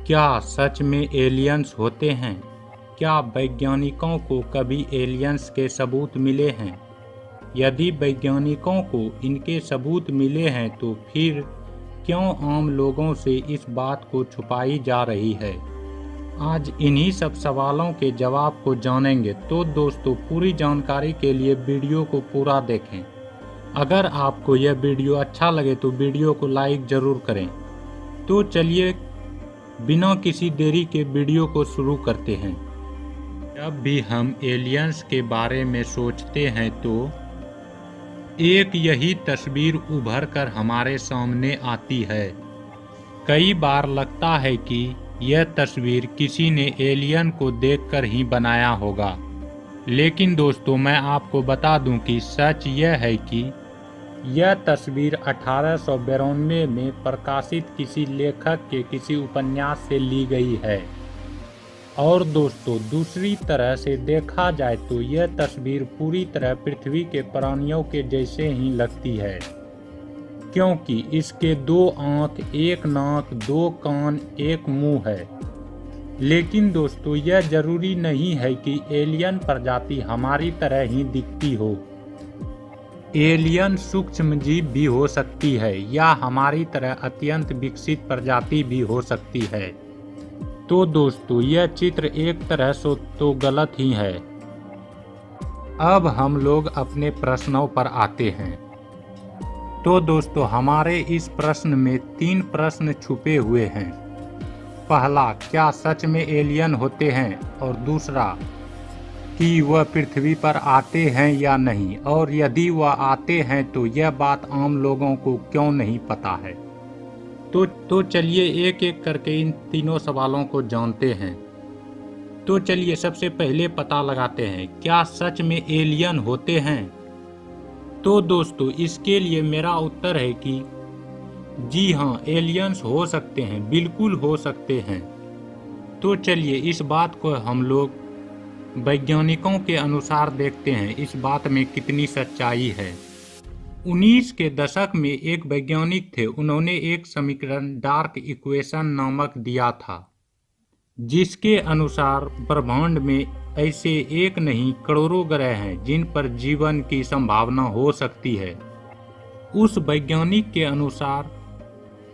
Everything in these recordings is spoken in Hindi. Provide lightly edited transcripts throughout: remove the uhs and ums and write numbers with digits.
क्या सच में एलियंस होते हैं? क्या वैज्ञानिकों को कभी एलियंस के सबूत मिले हैं? यदि वैज्ञानिकों को इनके सबूत मिले हैं तो फिर क्यों आम लोगों से इस बात को छुपाई जा रही है? आज इन्हीं सब सवालों के जवाब को जानेंगे। तो दोस्तों, पूरी जानकारी के लिए वीडियो को पूरा देखें। अगर आपको यह वीडियो अच्छा लगे तो वीडियो को लाइक ज़रूर करें। तो चलिए बिना किसी देरी के वीडियो को शुरू करते हैं। जब भी हम एलियंस के बारे में सोचते हैं तो एक यही तस्वीर उभर कर हमारे सामने आती है। कई बार लगता है कि यह तस्वीर किसी ने एलियन को देखकर ही बनाया होगा। लेकिन दोस्तों, मैं आपको बता दूं कि सच यह है कि यह तस्वीर 1892 में प्रकाशित किसी लेखक के किसी उपन्यास से ली गई है। और दोस्तों, दूसरी तरह से देखा जाए तो यह तस्वीर पूरी तरह पृथ्वी के प्राणियों के जैसे ही लगती है, क्योंकि इसके 2 आँख, 1 नाक, 2 कान, 1 मुंह है। लेकिन दोस्तों, यह जरूरी नहीं है कि एलियन प्रजाति हमारी तरह ही दिखती हो। एलियन सूक्ष्म जीव भी हो सकती है या हमारी तरह अत्यंत विकसित प्रजाति भी हो सकती है। तो दोस्तों, यह चित्र एक तरह से तो गलत ही है। अब हम लोग अपने प्रश्नों पर आते हैं। तो दोस्तों, हमारे इस प्रश्न में 3 प्रश्न छुपे हुए हैं। पहला, क्या सच में एलियन होते हैं? और दूसरा, कि वह पृथ्वी पर आते हैं या नहीं, और यदि वह आते हैं तो यह बात आम लोगों को क्यों नहीं पता है। तो चलिए एक एक करके इन तीनों सवालों को जानते हैं। तो चलिए सबसे पहले पता लगाते हैं, क्या सच में एलियन होते हैं? तो दोस्तों, इसके लिए मेरा उत्तर है कि जी हाँ, एलियंस हो सकते हैं, बिल्कुल हो सकते हैं। तो चलिए इस बात को हम लोग वैज्ञानिकों के अनुसार देखते हैं, इस बात में कितनी सच्चाई है। 19 के दशक में एक वैज्ञानिक थे, उन्होंने एक समीकरण डार्क इक्वेशन नामक दिया था, जिसके अनुसार ब्रह्मांड में ऐसे एक नहीं करोड़ों ग्रह हैं जिन पर जीवन की संभावना हो सकती है। उस वैज्ञानिक के अनुसार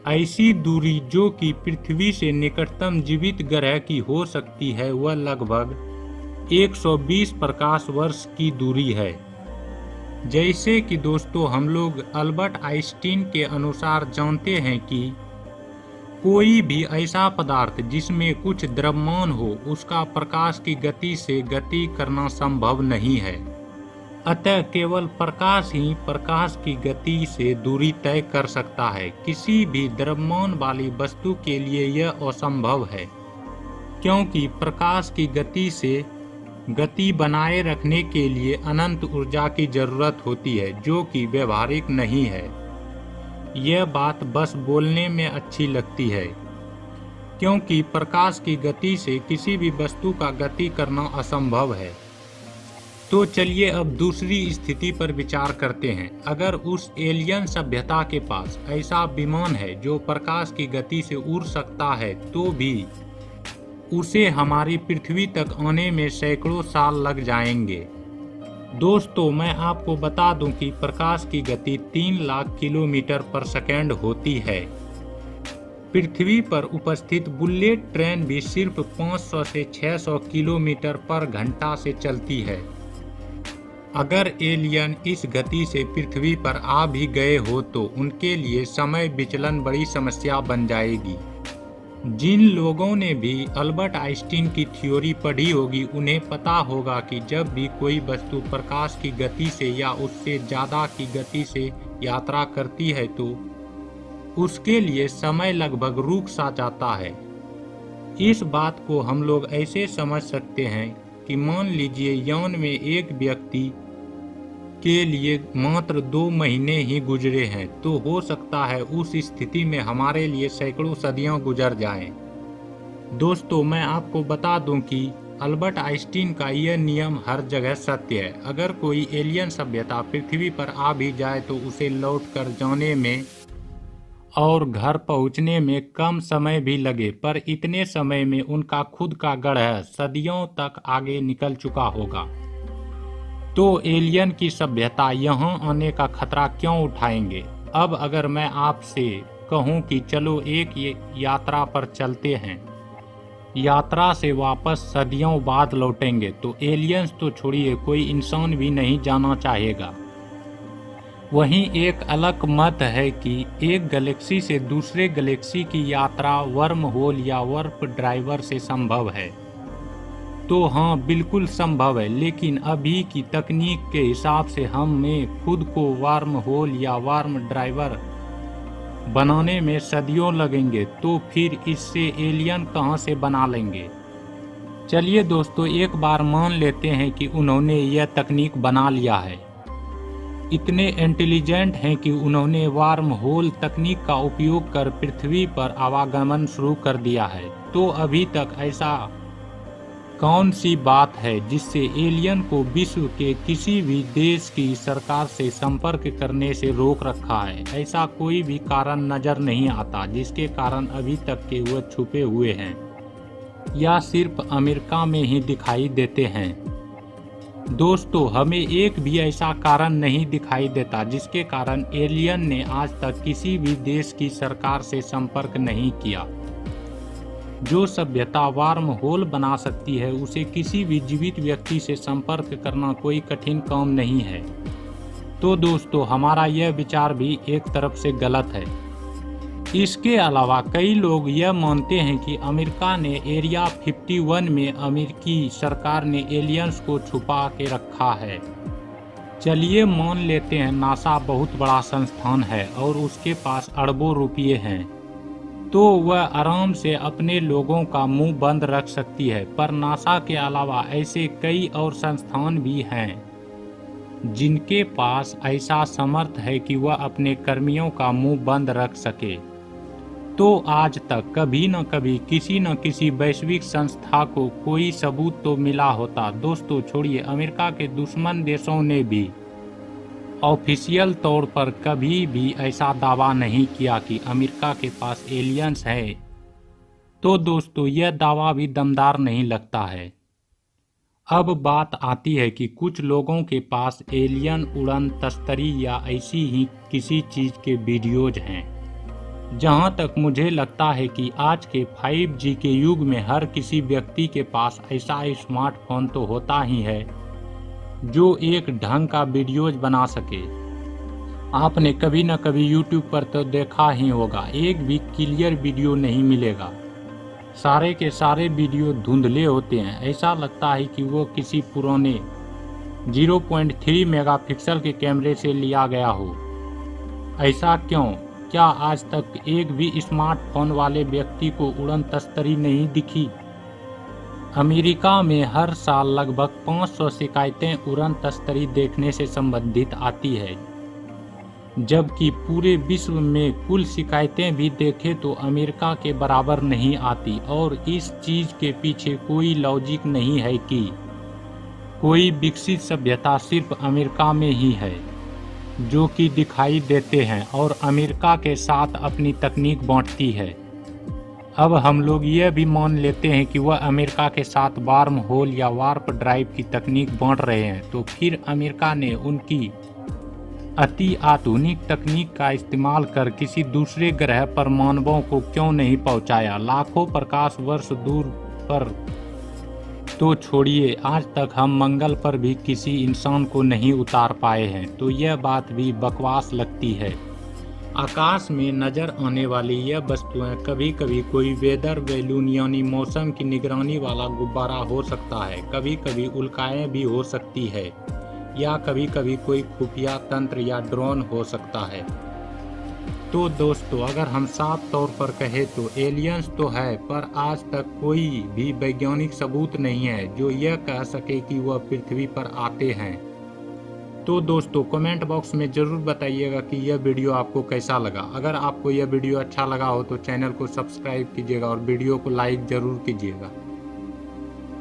ऐसी दूरी जो कि पृथ्वी से निकटतम जीवित ग्रह की हो सकती है, वह लगभग 120 प्रकाश वर्ष की दूरी है। जैसे कि दोस्तों, हम लोग अल्बर्ट आइंस्टीन के अनुसार जानते हैं कि कोई भी ऐसा पदार्थ जिसमें कुछ द्रव्यमान हो, उसका प्रकाश की गति से गति करना संभव नहीं है। अतः केवल प्रकाश ही प्रकाश की गति से दूरी तय कर सकता है। किसी भी द्रव्यमान वाली वस्तु के लिए यह असंभव है, क्योंकि प्रकाश की गति से गति बनाए रखने के लिए अनंत ऊर्जा की जरूरत होती है, जो कि व्यवहारिक नहीं है। यह बात बस बोलने में अच्छी लगती है, क्योंकि प्रकाश की गति से किसी भी वस्तु का गति करना असंभव है। तो चलिए अब दूसरी स्थिति पर विचार करते हैं। अगर उस एलियन सभ्यता के पास ऐसा विमान है जो प्रकाश की गति से उड़ सकता है, तो भी उसे हमारी पृथ्वी तक आने में सैकड़ों साल लग जाएंगे। दोस्तों, मैं आपको बता दूं कि प्रकाश की गति 3 लाख किलोमीटर पर सेकंड होती है। पृथ्वी पर उपस्थित बुलेट ट्रेन भी सिर्फ 500 से 600 किलोमीटर पर घंटा से चलती है। अगर एलियन इस गति से पृथ्वी पर आ भी गए हो तो उनके लिए समय विचलन बड़ी समस्या बन जाएगी। जिन लोगों ने भी अल्बर्ट आइंस्टीन की थ्योरी पढ़ी होगी, उन्हें पता होगा कि जब भी कोई वस्तु प्रकाश की गति से या उससे ज़्यादा की गति से यात्रा करती है तो उसके लिए समय लगभग रुक सा जाता है। इस बात को हम लोग ऐसे समझ सकते हैं कि मान लीजिए यान में एक व्यक्ति के लिए मात्र 2 महीने ही गुजरे हैं, तो हो सकता है उस स्थिति में हमारे लिए सैकड़ों सदियां गुजर जाएं। दोस्तों, मैं आपको बता दूं कि अल्बर्ट आइंस्टीन का यह नियम हर जगह सत्य है। अगर कोई एलियन सभ्यता पृथ्वी पर आ भी जाए तो उसे लौट कर जाने में और घर पहुंचने में कम समय भी लगे, पर इतने समय में उनका खुद का ग्रह सदियों तक आगे निकल चुका होगा। तो एलियन की सभ्यता यहां आने का खतरा क्यों उठाएंगे? अब अगर मैं आपसे कहूं कि चलो एक यात्रा पर चलते हैं, यात्रा से वापस सदियों बाद लौटेंगे, तो एलियंस तो छोड़िए, कोई इंसान भी नहीं जाना चाहेगा। वहीं एक अलग मत है कि एक गैलेक्सी से दूसरे गैलेक्सी की यात्रा वर्म होल या वार्प ड्राइवर से संभव है। तो हाँ, बिल्कुल संभव है, लेकिन अभी की तकनीक के हिसाब से हमें खुद को वर्म होल या वार्म ड्राइवर बनाने में सदियों लगेंगे, तो फिर इससे एलियन कहां से बना लेंगे? चलिए दोस्तों, एक बार मान लेते हैं कि उन्होंने यह तकनीक बना लिया है, इतने इंटेलिजेंट हैं कि उन्होंने वार्म होल तकनीक का उपयोग कर पृथ्वी पर आवागमन शुरू कर दिया है। तो अभी तक ऐसा कौन सी बात है जिससे एलियन को विश्व के किसी भी देश की सरकार से संपर्क करने से रोक रखा है? ऐसा कोई भी कारण नजर नहीं आता जिसके कारण अभी तक के वह छुपे हुए हैं, या सिर्फ अमेरिका में ही दिखाई देते हैं। दोस्तों, हमें एक भी ऐसा कारण नहीं दिखाई देता जिसके कारण एलियन ने आज तक किसी भी देश की सरकार से संपर्क नहीं किया। जो सभ्यता वार्म होल बना सकती है, उसे किसी भी जीवित व्यक्ति से संपर्क करना कोई कठिन काम नहीं है। तो दोस्तों, हमारा यह विचार भी एक तरफ से गलत है। इसके अलावा कई लोग यह मानते हैं कि अमेरिका ने एरिया 51 में अमेरिकी सरकार ने एलियंस को छुपा के रखा है। चलिए मान लेते हैं नासा बहुत बड़ा संस्थान है और उसके पास अरबों रुपये हैं, तो वह आराम से अपने लोगों का मुंह बंद रख सकती है। पर नासा के अलावा ऐसे कई और संस्थान भी हैं जिनके पास ऐसा समर्थ है कि वह अपने कर्मियों का मुंह बंद रख सके। तो आज तक कभी न कभी किसी न किसी वैश्विक संस्था को कोई सबूत तो मिला होता। दोस्तों छोड़िए, अमेरिका के दुश्मन देशों ने भी ऑफिशियल तौर पर कभी भी ऐसा दावा नहीं किया कि अमेरिका के पास एलियंस है। तो दोस्तों, यह दावा भी दमदार नहीं लगता है। अब बात आती है कि कुछ लोगों के पास एलियन उड़न तस्तरी या ऐसी ही किसी चीज के वीडियोज हैं। जहां तक मुझे लगता है कि आज के 5G के युग में हर किसी व्यक्ति के पास ऐसा स्मार्टफोन तो होता ही है जो एक ढंग का वीडियोज बना सके। आपने कभी न कभी YouTube पर तो देखा ही होगा, एक भी क्लियर वीडियो नहीं मिलेगा। सारे के सारे वीडियो धुंधले होते हैं, ऐसा लगता है कि वो किसी पुराने 0.3 मेगापिक्सल के कैमरे से लिया गया हो। ऐसा क्यों? क्या आज तक एक भी स्मार्टफोन वाले व्यक्ति को उड़न तस्तरी नहीं दिखी? अमेरिका में हर साल लगभग 500 शिकायतें उड़न तस्तरी देखने से संबंधित आती है, जबकि पूरे विश्व में कुल शिकायतें भी देखें तो अमेरिका के बराबर नहीं आती। और इस चीज के पीछे कोई लॉजिक नहीं है कि कोई विकसित सभ्यता सिर्फ अमेरिका में ही है जो कि दिखाई देते हैं और अमेरिका के साथ अपनी तकनीक बांटती है। अब हम लोग यह भी मान लेते हैं कि वह अमेरिका के साथ वार्म होल या वार्प ड्राइव की तकनीक बांट रहे हैं, तो फिर अमेरिका ने उनकी अति आधुनिक तकनीक का इस्तेमाल कर किसी दूसरे ग्रह पर मानवों को क्यों नहीं पहुंचाया? लाखों प्रकाश वर्ष दूर पर तो छोड़िए, आज तक हम मंगल पर भी किसी इंसान को नहीं उतार पाए हैं, तो यह बात भी बकवास लगती है। आकाश में नजर आने वाली यह वस्तुएं कभी कभी कोई वेदर बैलून यानी मौसम की निगरानी वाला गुब्बारा हो सकता है, कभी कभी उल्काएं भी हो सकती है, या कभी कभी कोई खुफिया तंत्र या ड्रोन हो सकता है। तो दोस्तों, अगर हम साफ तौर पर कहें तो एलियंस तो है, पर आज तक कोई भी वैज्ञानिक सबूत नहीं है जो यह कह सके कि वह पृथ्वी पर आते हैं। तो दोस्तों, कमेंट बॉक्स में ज़रूर बताइएगा कि यह वीडियो आपको कैसा लगा। अगर आपको यह वीडियो अच्छा लगा हो तो चैनल को सब्सक्राइब कीजिएगा और वीडियो को लाइक ज़रूर कीजिएगा।